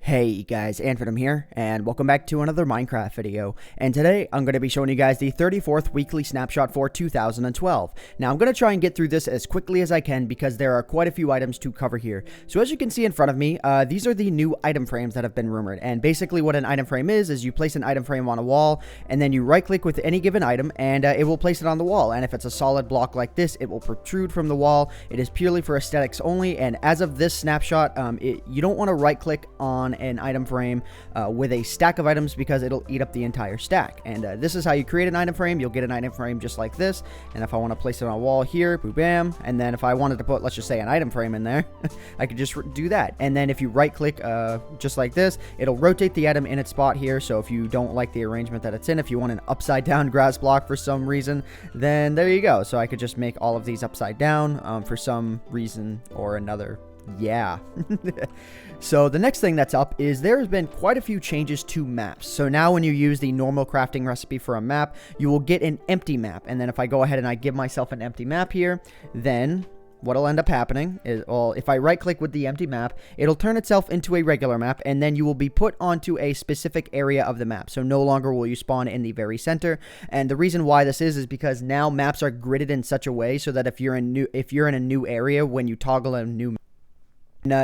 Hey guys, AntVenom here, and welcome back to another Minecraft video. And today, I'm going to be showing you guys the 34th weekly snapshot for 2012. Now, I'm going to try and get through this as quickly as I can because there are quite a few items to cover here. So as you can see in front of me, these are the new item frames that have been rumored. And basically what an item frame is you place an item frame on a wall, and then you right-click with any given item, and it will place it on the wall. And if it's a solid block like this, it will protrude from the wall. It is purely for aesthetics only, and as of this snapshot, you don't want to right-click on an item frame with a stack of items because it'll eat up the entire stack. And this is how you create an item frame. You'll get an item frame just like this, and if I want to place it on a wall here, boom, bam, and then if I wanted to put, let's just say, an item frame in there, I could just do that. And then if you right click just like this, it'll rotate the item in its spot here. So if you don't like the arrangement that it's in, if you want an upside down grass block for some reason, then there you go. So I could just make all of these upside down for some reason or another. Yeah. So the next thing that's up is there's been quite a few changes to maps. So now when you use the normal crafting recipe for a map, you will get an empty map. And then if I go ahead and I give myself an empty map here, then what'll end up happening is, well, if I right click with the empty map, it'll turn itself into a regular map, and then you will be put onto a specific area of the map. So no longer will you spawn in the very center. And the reason why this is because now maps are gridded in such a way so that if you're in a new area, when you toggle a new map,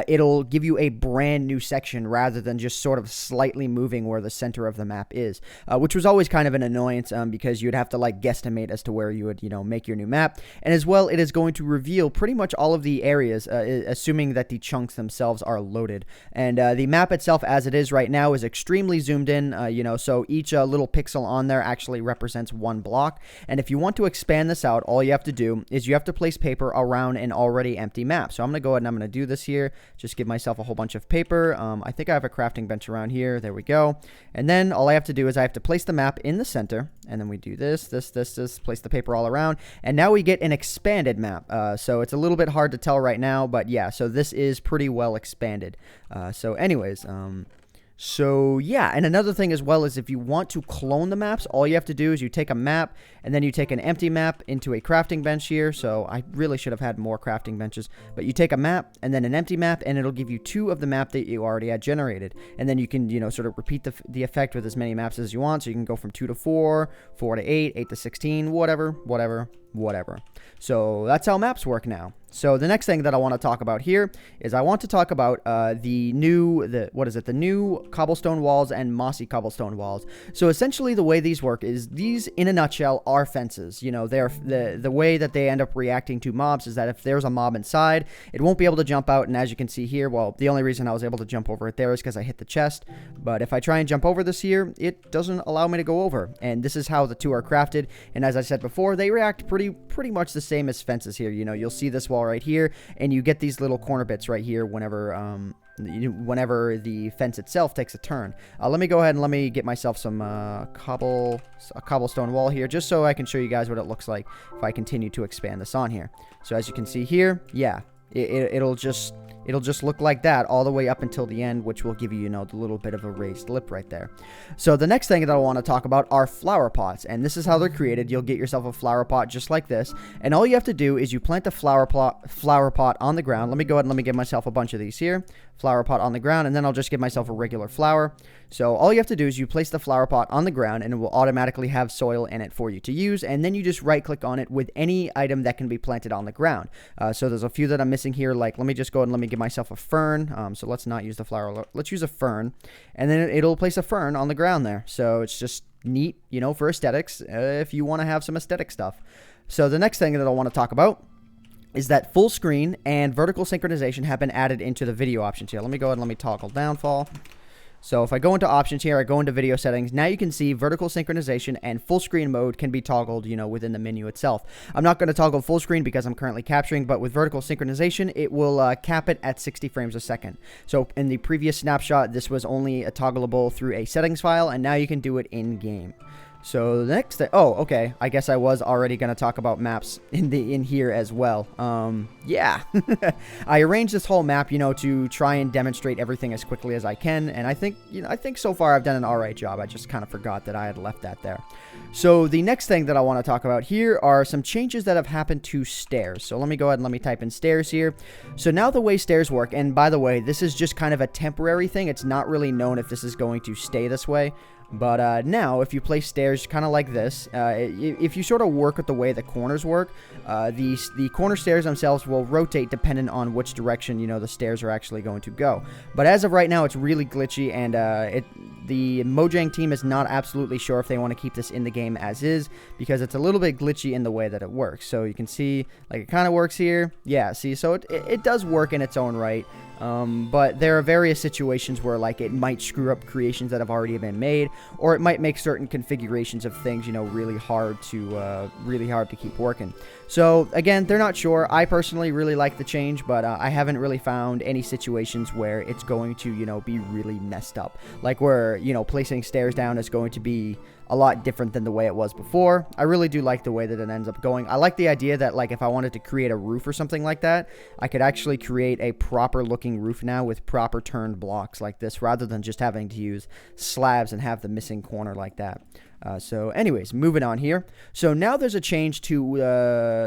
it'll give you a brand new section rather than just sort of slightly moving where the center of the map is, which was always kind of an annoyance because you'd have to like guesstimate as to where you would, make your new map. And as well, it is going to reveal pretty much all of the areas, assuming that the chunks themselves are loaded. And the map itself, as it is right now, is extremely zoomed in, so each little pixel on there actually represents one block. And if you want to expand this out, all you have to do is you have to place paper around an already empty map. So I'm going to go ahead and I'm going to do this here. Just give myself a whole bunch of paper. I think I have a crafting bench around here. There we go. And then all I have to do is I have to place the map in the center. And then we do this, place the paper all around. And now we get an expanded map. So it's a little bit hard to tell right now. But yeah, so this is pretty well expanded. So yeah, and another thing as well is if you want to clone the maps, all you have to do is you take a map and then you take an empty map into a crafting bench here. So I really should have had more crafting benches, but you take a map and then an empty map, and it'll give you two of the map that you already had generated. And then you can, sort of repeat the effect with as many maps as you want. So you can go from 2 to 4, 4 to 8, 8 to 16, whatever. So that's how maps work now. So the next thing that I want to talk about here is I want to talk about the new cobblestone walls and mossy cobblestone walls. So essentially the way these work is these, in a nutshell, are fences. They're the way that they end up reacting to mobs is that if there's a mob inside, it won't be able to jump out. And as you can see here, well, the only reason I was able to jump over it there is because I hit the chest. But if I try and jump over this here, it doesn't allow me to go over. And this is how the two are crafted. And as I said before, they react pretty much the same as fences here. You'll see this wall right here, and you get these little corner bits right here whenever the fence itself takes a turn. Let me go ahead and let me get myself some a cobblestone wall here, just so I can show you guys what it looks like if I continue to expand this on here. So as you can see here, yeah, it'll just look like that all the way up until the end, which will give you, the little bit of a raised lip right there. So the next thing that I want to talk about are flower pots, and this is how they're created. You'll get yourself a flower pot just like this, and all you have to do is you plant a flower pot on the ground. Let me go ahead and let me give myself a bunch of these here. Flower pot on the ground, and then I'll just give myself a regular flower. So all you have to do is you place the flower pot on the ground, and it will automatically have soil in it for you to use, and then you just right click on it with any item that can be planted on the ground. So there's a few that I'm missing here, like let me just go ahead and let me give myself a fern. So let's not use the flower, let's use a fern, and then it'll place a fern on the ground there. So it's just neat, for aesthetics, if you want to have some aesthetic stuff. So the next thing that I want to talk about is that full screen and vertical synchronization have been added into the video options here. Let me go ahead and let me toggle downfall. So if I go into options here, I go into video settings. Now you can see vertical synchronization and full screen mode can be toggled, within the menu itself. I'm not going to toggle full screen because I'm currently capturing, but with vertical synchronization, it will cap it at 60 frames a second. So in the previous snapshot, this was only toggleable through a settings file, and now you can do it in game. So the next thing, oh, okay, I guess I was already going to talk about maps in here as well. Yeah, I arranged this whole map, to try and demonstrate everything as quickly as I can, and I think so far I've done an alright job. I just kind of forgot that I had left that there. So the next thing that I want to talk about here are some changes that have happened to stairs. So let me go ahead and let me type in stairs here. So now the way stairs work, and by the way, this is just kind of a temporary thing. It's not really known if this is going to stay this way. But now, if you place stairs kind of like this, if you sort of work with the way the corners work, the corner stairs themselves will rotate depending on which direction, the stairs are actually going to go. But as of right now, it's really glitchy, and the Mojang team is not absolutely sure if they want to keep this in the game as is, because it's a little bit glitchy in the way that it works. So you can see, like, it kind of works here. Yeah, see, so it does work in its own right. But there are various situations where, like, it might screw up creations that have already been made, or it might make certain configurations of things, really hard to keep working. So again, they're not sure. I personally really like the change, but I haven't really found any situations where it's going to, be really messed up, like where, placing stairs down is going to be a lot different than the way it was before. I really do like the way that it ends up going. I like the idea that, like, if I wanted to create a roof or something like that, I could actually create a proper looking roof now with proper turned blocks like this, rather than just having to use slabs and have the missing corner like that. So anyways, moving on here. So now there's a change to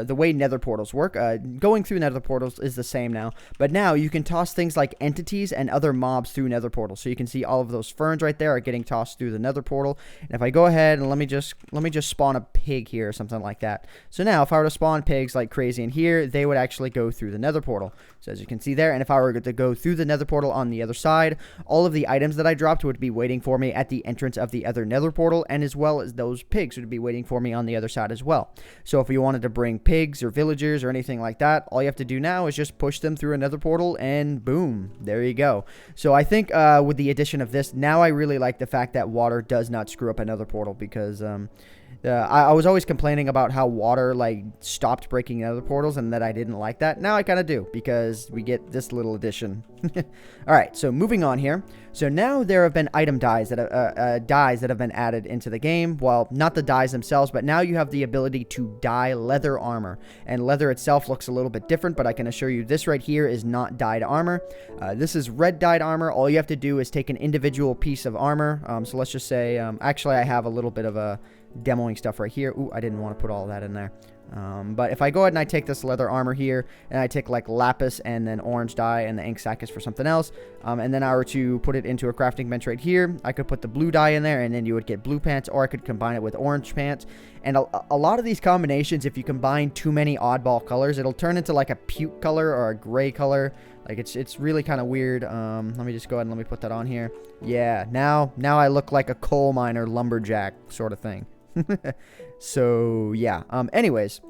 the way nether portals work. Going through nether portals is the same now, but now you can toss things like entities and other mobs through nether portals. So you can see all of those ferns right there are getting tossed through the nether portal. And if I go ahead and let me just spawn a pig here or something like that. So now if I were to spawn pigs like crazy in here, they would actually go through the nether portal. So as you can see there, and if I were to go through the nether portal on the other side, all of the items that I dropped would be waiting for me at the entrance of the other nether portal, and as well as those pigs would be waiting for me on the other side as well. So if you wanted to bring pigs or villagers or anything like that, all you have to do now is just push them through another portal, and boom, there you go. So I think with the addition of this, now I really like the fact that water does not screw up another portal, because I was always complaining about how water, like, stopped breaking other portals, and that I didn't like that. Now I kind of do, because we get this little addition. Alright, so moving on here. So now there have been item dyes that have been added into the game. Well, not the dyes themselves, but now you have the ability to dye leather armor. And leather itself looks a little bit different, but I can assure you this right here is not dyed armor. This is red dyed armor. All you have to do is take an individual piece of armor. So let's just say, actually I have a little bit of a demoing stuff right here. Ooh, I didn't want to put all that in there. But if I go ahead and I take this leather armor here, and I take like lapis and then orange dye, and the ink sac is for something else, and then I were to put it into a crafting bench right here, I could put the blue dye in there, and then you would get blue pants, or I could combine it with orange pants. And a lot of these combinations, if you combine too many oddball colors, it'll turn into like a puke color or a gray color. Like, it's really kind of weird. Let me just go ahead and let me put that on here. Yeah, now I look like a coal miner lumberjack sort of thing. So yeah, anyways,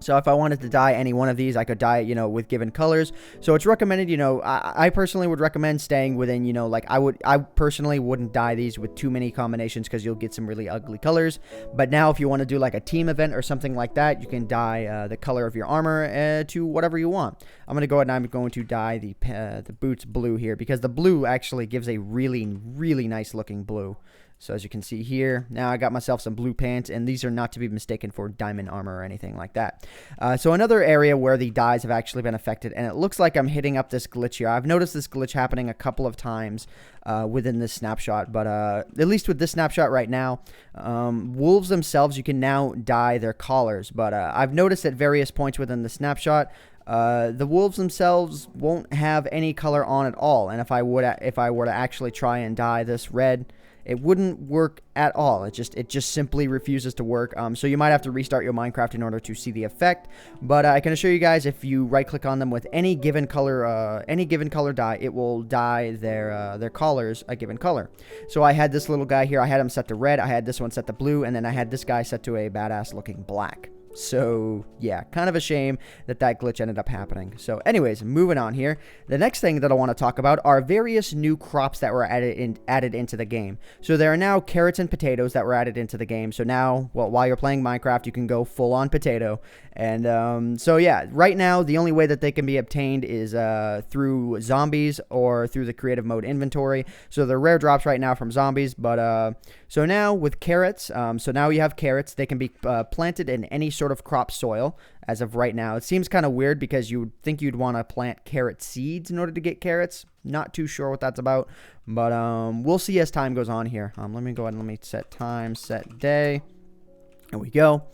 so if I wanted to dye any one of these, I could dye it, with given colors. So it's recommended, I personally would recommend staying within, like, I personally wouldn't dye these with too many combinations, because you'll get some really ugly colors. But now if you want to do like a team event or something like that, you can dye the color of your armor to whatever you want. I'm going to go ahead and I'm going to dye the boots blue here, because the blue actually gives a really, really nice looking blue. So as you can see here, now I got myself some blue pants, and these are not to be mistaken for diamond armor or anything like that. So another area where the dyes have actually been affected, and it looks like I'm hitting up this glitch here. I've noticed this glitch happening a couple of times within this snapshot, but at least with this snapshot right now, wolves themselves, you can now dye their collars. But I've noticed at various points within the snapshot, the wolves themselves won't have any color on at all. And if I were to actually try and dye this red, it wouldn't work at all. It just simply refuses to work. So you might have to restart your Minecraft in order to see the effect. But I can assure you guys, if you right click on them with any given color dye, it will dye their collars a given color. So I had this little guy here. I had him set to red. I had this one set to blue, and then I had this guy set to a badass looking black. So yeah, kind of a shame that glitch ended up happening. So anyways, moving on here. The next thing that I want to talk about are various new crops that were added into the game. So there are now carrots and potatoes that were added into the game. So now, well, while you're playing Minecraft, you can go full on potato. And so yeah, right now the only way that they can be obtained is through zombies or through the creative mode inventory. So they're rare drops right now from zombies, but so now with carrots, so now you have carrots. They can be planted in any sort of crop soil as of right now. It seems kind of weird because you would think you'd want to plant carrot seeds in order to get carrots. Not too sure what that's about, but we'll see as time goes on here. Let me go ahead and let me set time, set day. There we go.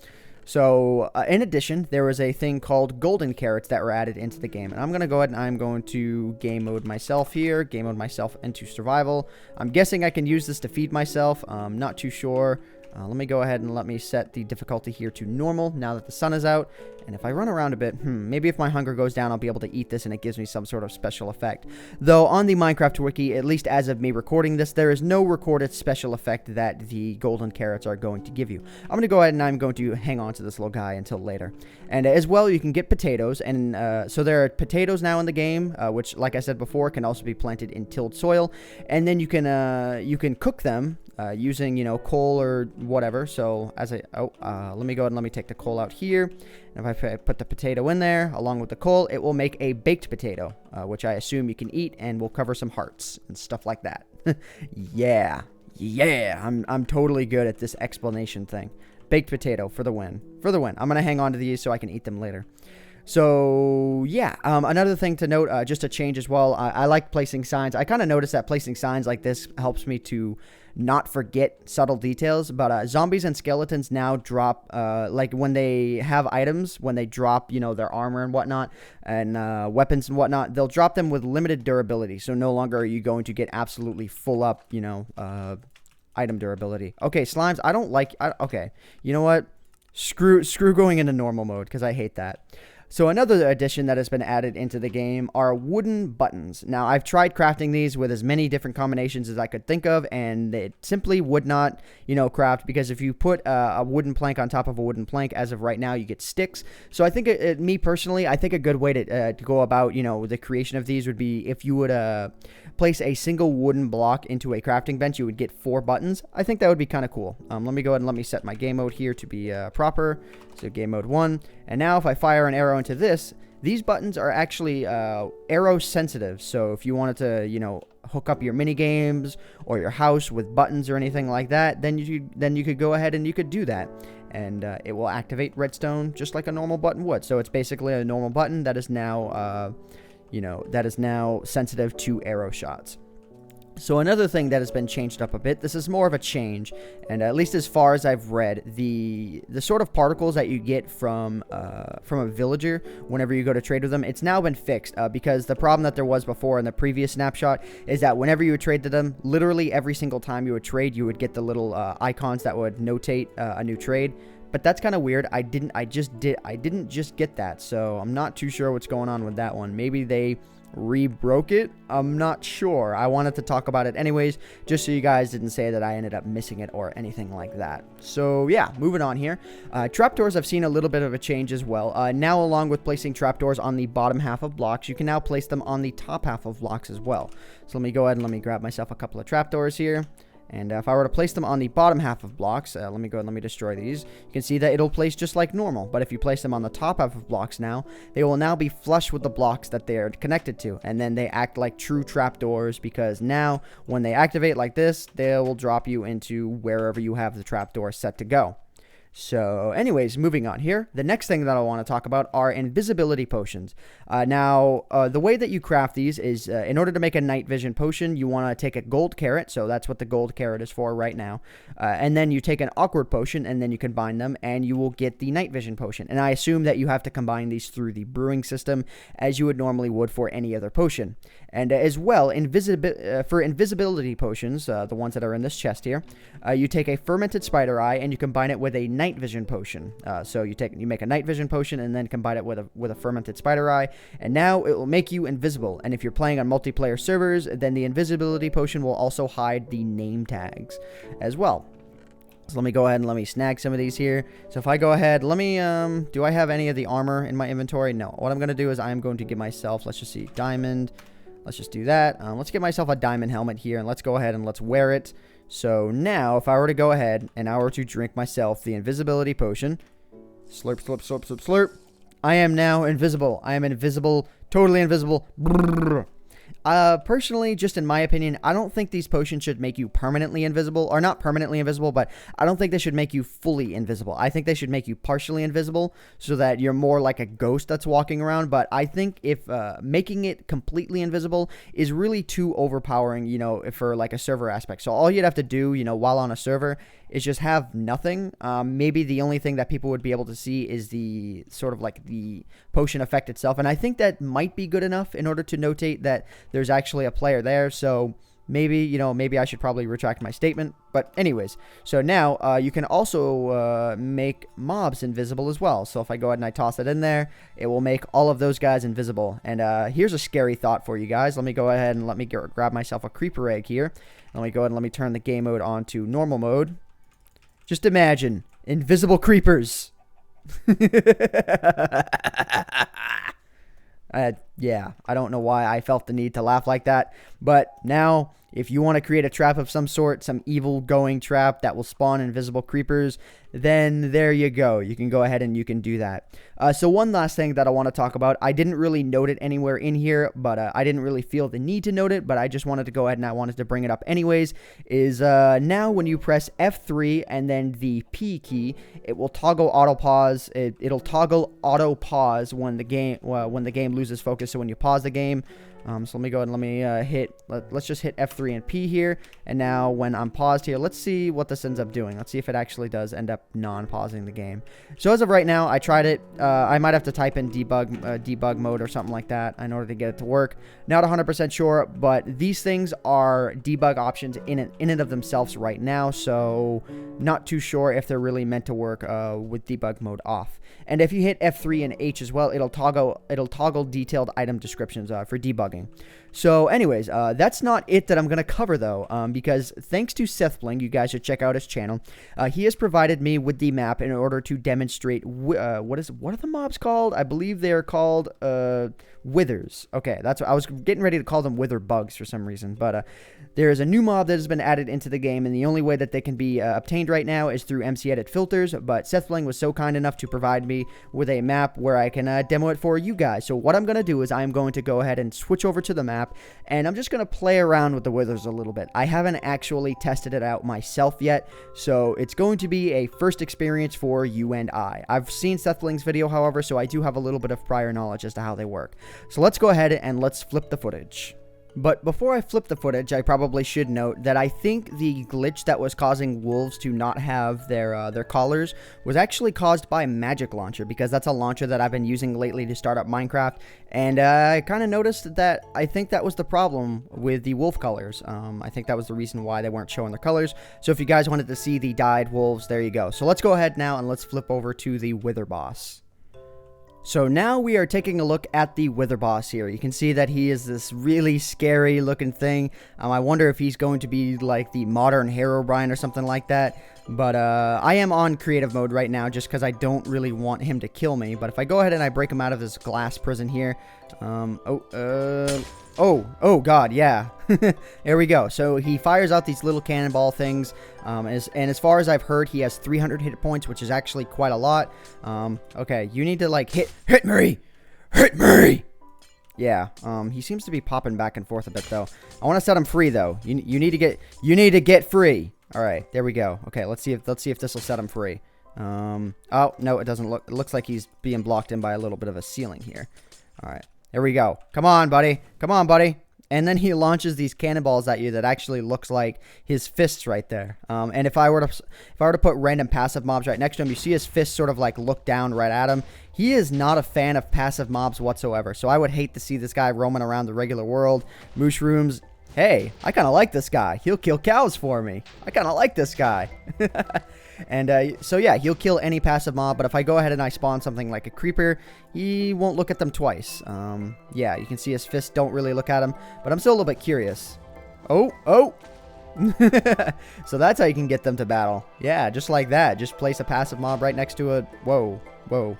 So in addition, there was a thing called golden carrots that were added into the game. And I'm going to go ahead and I'm going to game mode myself here. Game mode myself into survival. I'm guessing I can use this to feed myself. I'm not too sure. Let me go ahead and let me set the difficulty here to normal now that the sun is out. And if I run around a bit, maybe if my hunger goes down, I'll be able to eat this and it gives me some sort of special effect. Though on the Minecraft wiki, at least as of me recording this, there is no recorded special effect that the golden carrots are going to give you. I'm going to go ahead and I'm going to hang on to this little guy until later. And as well, you can get potatoes. And so there are potatoes now in the game, which, like I said before, can also be planted in tilled soil. And then you can cook them using, coal or whatever. So as let me go ahead and let me take the coal out here. And if I put the potato in there along with the coal, it will make a baked potato, which I assume you can eat and will cover some hearts and stuff like that. Yeah, I'm totally good at this explanation thing. Baked potato for the win. I'm gonna hang on to these so I can eat them later. So yeah, another thing to note, just a change as well. I like placing signs. I kind of noticed that placing signs like this helps me to not forget subtle details. But zombies and skeletons now drop, like when they have items, when they drop, their armor and whatnot, and weapons and whatnot, they'll drop them with limited durability. So no longer are you going to get absolutely full up, item durability. Okay, slimes, I don't like. Okay, you know what? Screw going into normal mode because I hate that. So another addition that has been added into the game are wooden buttons. Now, I've tried crafting these with as many different combinations as I could think of, and it simply would not, craft, because if you put a wooden plank on top of a wooden plank, as of right now, you get sticks. So I think, me personally, I think a good way to go about, the creation of these would be if you would place a single wooden block into a crafting bench, you would get 4 buttons. I think that would be kind of cool. Let me go ahead and let me set my game mode here to be proper. So game mode 1. And now if I fire an arrow into this, these buttons are actually arrow sensitive. So if you wanted to, hook up your mini games or your house with buttons or anything like that, then you could go ahead and you could do that. And it will activate redstone just like a normal button would. So it's basically a normal button that is now, that is now sensitive to arrow shots. So another thing that has been changed up a bit, this is more of a change, and at least as far as I've read, the sort of particles that you get from a villager whenever you go to trade with them, it's now been fixed, because the problem that there was before in the previous snapshot is that whenever you would trade to them, literally every single time you would trade, you would get the little icons that would notate a new trade. But that's kind of weird. I didn't just get that, so I'm not too sure what's going on with that one. Maybe they rebroke it. I'm not sure. I wanted to talk about it anyways, just so you guys didn't say that I ended up missing it or anything like that. So yeah, moving on here. Trapdoors, I've seen a little bit of a change as well. Now, along with placing trapdoors on the bottom half of blocks, you can now place them on the top half of blocks as well. So let me go ahead and let me grab myself a couple of trapdoors here. And if I were to place them on the bottom half of blocks, let me go and let me destroy these. You can see that it'll place just like normal. But if you place them on the top half of blocks now, they will now be flush with the blocks that they are connected to. And then they act like true trapdoors, because now when they activate like this, they will drop you into wherever you have the trapdoor set to go. So anyways, moving on here. The next thing that I want to talk about are invisibility potions. Now, the way that you craft these is in order to make a night vision potion, you want to take a gold carrot. So that's what the gold carrot is for right now. And then you take an awkward potion and then you combine them and you will get the night vision potion. And I assume that you have to combine these through the brewing system as you would normally would for any other potion. And as well, for invisibility potions, the ones that are in this chest here, you take a fermented spider eye and you combine it with a night vision potion. So you make a night vision potion and then combine it with a fermented spider eye, and now it will make you invisible. And if you're playing on multiplayer servers, then the invisibility potion will also hide the name tags as well. So let me go ahead and let me snag some of these here. So if I go ahead, let me, do I have any of the armor in my inventory? No. What I'm going to do is I'm going to give myself, let's just see, diamond. Let's just do that. Let's get myself a diamond helmet here, and let's go ahead and let's wear it. So now, if I were to go ahead and I were to drink myself the invisibility potion, slurp, slurp, slurp, slurp, slurp, I am now invisible. I am invisible, totally invisible. Brrr. Personally, just in my opinion, I don't think these potions should make you permanently invisible, or not permanently invisible, but I don't think they should make you fully invisible. I think they should make you partially invisible so that you're more like a ghost that's walking around. But I think if making it completely invisible is really too overpowering, you know, for like a server aspect. So all you'd have to do, you know, while on a server is just have nothing. Maybe the only thing that people would be able to see is the sort of like the potion effect itself. And I think that might be good enough in order to notate that there's actually a player there. So maybe, you know, maybe I should probably retract my statement. But anyways, so now you can also make mobs invisible as well. So if I go ahead and I toss it in there, it will make all of those guys invisible. And here's a scary thought for you guys. Let me go ahead and let me grab myself a creeper egg here. Let me go ahead and let me turn the game mode on to normal mode. Just imagine invisible creepers. Yeah, I don't know why I felt the need to laugh like that. But now, if you want to create a trap of some sort, some evil going trap that will spawn invisible creepers, then there you go. You can go ahead and you can do that. So one last thing that I want to talk about. I didn't really note it anywhere in here, but I didn't really feel the need to note it, but I just wanted to go ahead and I wanted to bring it up anyways, is now when you press F3 and then the P key, it will toggle auto pause. It'll toggle auto pause when the game loses focus. So when you pause the game, so let me go ahead and let me let's just hit F3 and P here. And now when I'm paused here, let's see what this ends up doing. Let's see if it actually does end up non-pausing the game. So as of right now, I tried it. I might have to type in debug mode or something like that in order to get it to work. Not 100% sure, but these things are debug options in and of themselves right now. So not too sure if they're really meant to work with debug mode off. And if you hit F3 and H as well, it'll toggle detailed item descriptions for debugging. So anyways, that's not it that I'm going to cover though, because thanks to Sethbling, you guys should check out his channel. He has provided me with the map in order to demonstrate what are the mobs called? I believe they're called withers. Okay, that's what I was getting ready to call them wither bugs for some reason, but there is a new mob that has been added into the game, and the only way that they can be obtained right now is through MC Edit filters. But Sethbling was so kind enough to provide me with a map where I can demo it for you guys. So what I'm going to do is I'm going to go ahead and switch over to the map, and I'm just going to play around with the withers a little bit. I haven't actually tested it out myself yet, so it's going to be a first experience for you and I. I've seen Sethbling's video, however, so I do have a little bit of prior knowledge as to how they work. So let's go ahead and let's flip the footage. But before I flip the footage, I probably should note that I think the glitch that was causing wolves to not have their collars was actually caused by Magic Launcher, because that's a launcher that I've been using lately to start up Minecraft, and I kind of noticed that I think that was the problem with the wolf colors. I think that was the reason why they weren't showing their colors. So if you guys wanted to see the dyed wolves, there you go. So let's go ahead now and let's flip over to the Wither Boss. So now we are taking a look at the Wither Boss here. You can see that he is this really scary looking thing. I wonder if he's going to be like the modern Herobrine or something like that. But I am on creative mode right now just because I don't really want him to kill me. But if I go ahead and I break him out of this glass prison here. Oh god, yeah. There we go. So he fires out these little cannonball things. And as far as I've heard, he has 300 hit points, which is actually quite a lot. Okay, you need to like hit me! Hit me! Yeah, he seems to be popping back and forth a bit though. I want to set him free though. You need to get free. All right, there we go. Okay, let's see if this will set him free. Oh no, it doesn't look. It looks like he's being blocked in by a little bit of a ceiling here. All right, there we go. Come on, buddy. Come on, buddy. And then he launches these cannonballs at you that actually looks like his fists right there. And if I were to put random passive mobs right next to him, you see his fists sort of like look down right at him. He is not a fan of passive mobs whatsoever. So I would hate to see this guy roaming around the regular world. Mushrooms. Hey, I kind of like this guy. He'll kill cows for me. I kind of like this guy. And so yeah, he'll kill any passive mob, but if I go ahead and I spawn something like a creeper, he won't look at them twice. Yeah, you can see his fists don't really look at him, but I'm still a little bit curious. Oh, So that's how you can get them to battle. Yeah, just like that. Just place a passive mob right next to a... Whoa. Whoa.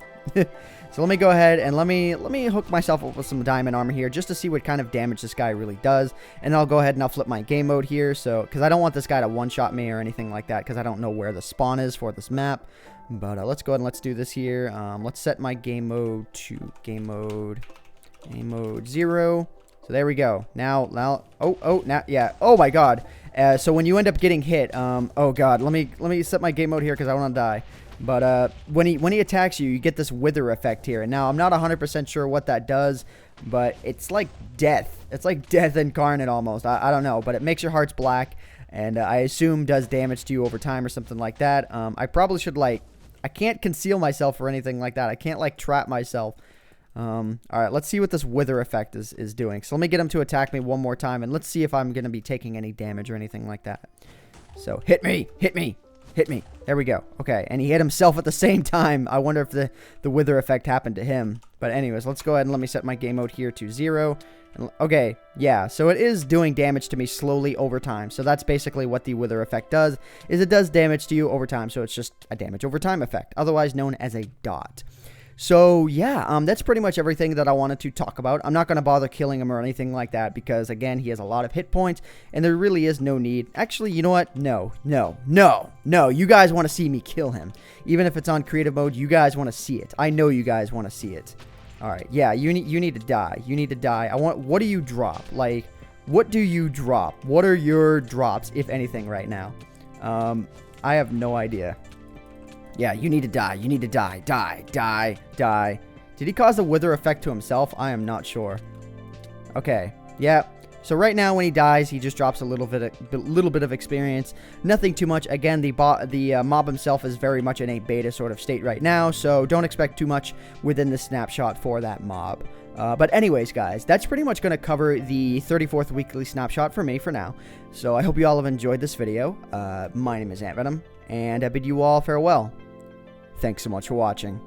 So let me go ahead and let me hook myself up with some diamond armor here just to see what kind of damage this guy really does. And I'll go ahead and I'll flip my game mode here. So, because I don't want this guy to one-shot me or anything like that, because I don't know where the spawn is for this map. But let's go ahead and let's do this here. Let's set my game mode to game mode 0. So there we go. Now, now, yeah. Oh my God. So when you end up getting hit, oh God, let me set my game mode here because I want to die. But when he attacks you, you get this wither effect here. And now I'm not 100% sure what that does, but it's like death. It's like death incarnate almost. I don't know, but it makes your hearts black, and I assume does damage to you over time or something like that. I probably should I can't conceal myself or anything like that. I can't trap myself. All right, let's see what this wither effect is doing. So let me get him to attack me one more time, and let's see if I'm going to be taking any damage or anything like that. So hit me, hit me. Hit me. There we go. Okay, and he hit himself at the same time. I wonder if the wither effect happened to him. But anyways, let's go ahead and let me set my game mode here to 0. Okay, yeah, so it is doing damage to me slowly over time. So that's basically what the wither effect does, is it does damage to you over time. So it's just a damage over time effect, otherwise known as a dot. So, yeah, that's pretty much everything that I wanted to talk about. I'm not going to bother killing him or anything like that because, again, he has a lot of hit points, and there really is no need. Actually, you know what? No. You guys want to see me kill him. Even if it's on creative mode, you guys want to see it. I know you guys want to see it. All right, yeah, you need to die. You need to die. What do you drop? What do you drop? What are your drops, if anything, right now? I have no idea. Yeah, you need to die. You need to die. Die. Did he cause the wither effect to himself? I am not sure. Okay. Yeah. So right now when he dies, he just drops a little bit of experience. Nothing too much. Again, the mob himself is very much in a beta sort of state right now, so don't expect too much within the snapshot for that mob. But anyways, guys, that's pretty much going to cover the 34th weekly snapshot for me for now. So I hope you all have enjoyed this video. My name is AntVenom, and I bid you all farewell. Thanks so much for watching.